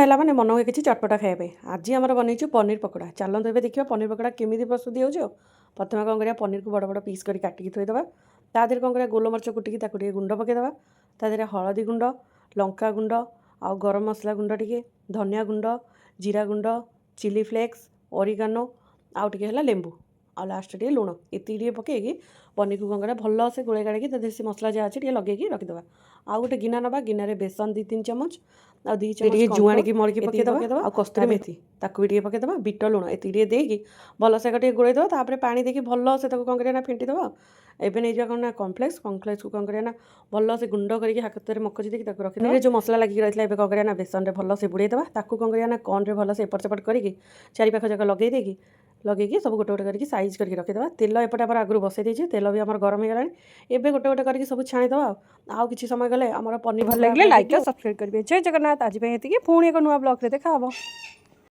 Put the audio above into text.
ହେଲା ମାନେ ମନ ହୁଏ କିଛି ଚଟପଟା ଖାଇବା ପାଇଁ। ଆଜି ଆମର ବନେଇଛୁ ପନିର ପକୋଡ଼ା। ଚାଲନ୍ତୁ ଏବେ ଦେଖିବା ପନିର ପକୋଡ଼ା କେମିତି ପ୍ରସ୍ତୁତି ହେଉଛି। ଆଉ ପ୍ରଥମେ କ'ଣ କରିବା, ପନିରକୁ ବଡ଼ ବଡ଼ ପିସ୍ କରି କାଟିକି ଥୋଇଦେବା। ତା ଦେହରେ କ'ଣ କରିବା, ଗୋଲମରିଚ କୁଟିକି ତାକୁ ଟିକେ ଗୁଣ୍ଡ ପକାଇଦେବା। ତା ଦେହରେ ହଳଦୀ ଗୁଣ୍ଡ, ଲଙ୍କା ଗୁଣ୍ଡ, ଆଉ ଗରମ ମସଲା ଗୁଣ୍ଡ ଟିକେ, ଧନିଆ ଗୁଣ୍ଡ, ଜିରା ଗୁଣ୍ଡ, ଚିଲି ଫ୍ଲେକ୍ସ, ଅରିଗାନୋ, ଆଉ ଟିକେ ହେଲା ଲେମ୍ବୁ, ଆଉ ଲାଷ୍ଟ ଟିକେ ଲୁଣ, ଏତିକି ଟିକେ ପକାଇକି ପନିରକୁ କ'ଣ କରିବା, ଭଲସେ ଗୋଳେଇ ଗାଳିକି ତା ଦେହରେ ସେ ମସଲା ଯାହା ଅଛି ଟିକେ ଲଗେଇକି ରଖିଦେବା। ଆଉ ଗୋଟେ ଗିନା ନେବା, ଗିନାରେ ବେସନ 2-3 ଚାମଚ, ଆଉ 2 ଚାମଚ ଟିକେ ଜୁଆଣିକି ମଳିକି ପକାଇଦେବା, ଆଉ କସ୍ତୁରୀ ମେଥି ତାକୁ ବି ଟିକେ ପକାଇଦେବା, ବିଟ ଲୁଣ ଏତିକି ଟିକେ ଦେଇକି ଭଲସେ ଟିକେ ଗୋଳେଇଦେବା। ତାପରେ ପାଣି ଦେଇକି ଭଲସେ ତାକୁ କ'ଣ କରିବା ନା ଫେଣ୍ଟିଦେବା। ଏବେ ନେଇଯିବା କ'ଣ ନା କର୍ଣ୍ଣଫ୍ଲେକ୍ସକୁ କ'ଣ କରିବା ନା ଭଲସେ ଗୁଣ୍ଡ କରିକି ହାତରେ ମକଚି ଦେଇକି ତାକୁ ରଖିଦେବା। ଯେଉଁ ମସଲା ଲାଗିକି ରହିଥିଲା ଏବେ କ'ଣ କରିବା ନା ବେସନରେ ଭଲସେ ବୁଡ଼େଇଦେବା। ତାକୁ କ'ଣ କରିବା ନା କର୍ଣ୍ଣରେ ଭଲସେ ଏପଟ ସେପଟ କରିକି ଚାରିପାଖ ଯାକ ଲଗେଇକି ସବୁ ଗୋଟେ ଗୋଟେ କରିକି ସାଇଜ୍ କରିକି ରଖିଦେବା। ତେଲ ଏପଟେ ଆମର ଆଗରୁ ବସେଇ ଦେଇଛି, ତେଲ ବି ଆମର ଗରମ ହେଇଗଲାଣି। ଏବେ ଗୋଟେ ଗୋଟେ କରିକି ସବୁ ଛାଣିଦେବା। ଆଉ କିଛି ସମୟ ଗଲେ ଆମର ପନିର ଭଲ ଲାଗିଲେ ଲାଇକ୍ ଆଉ ସବସ୍କ୍ରାଇବ୍ କରିବେ। ଜୟ ଜଗନ୍ନାଥ। ଆଜି ପାଇଁ ଏତିକି, ପୁଣି ଏକ ନୂଆ ବ୍ଲଗ୍ରେ ଦେଖା ହେବ।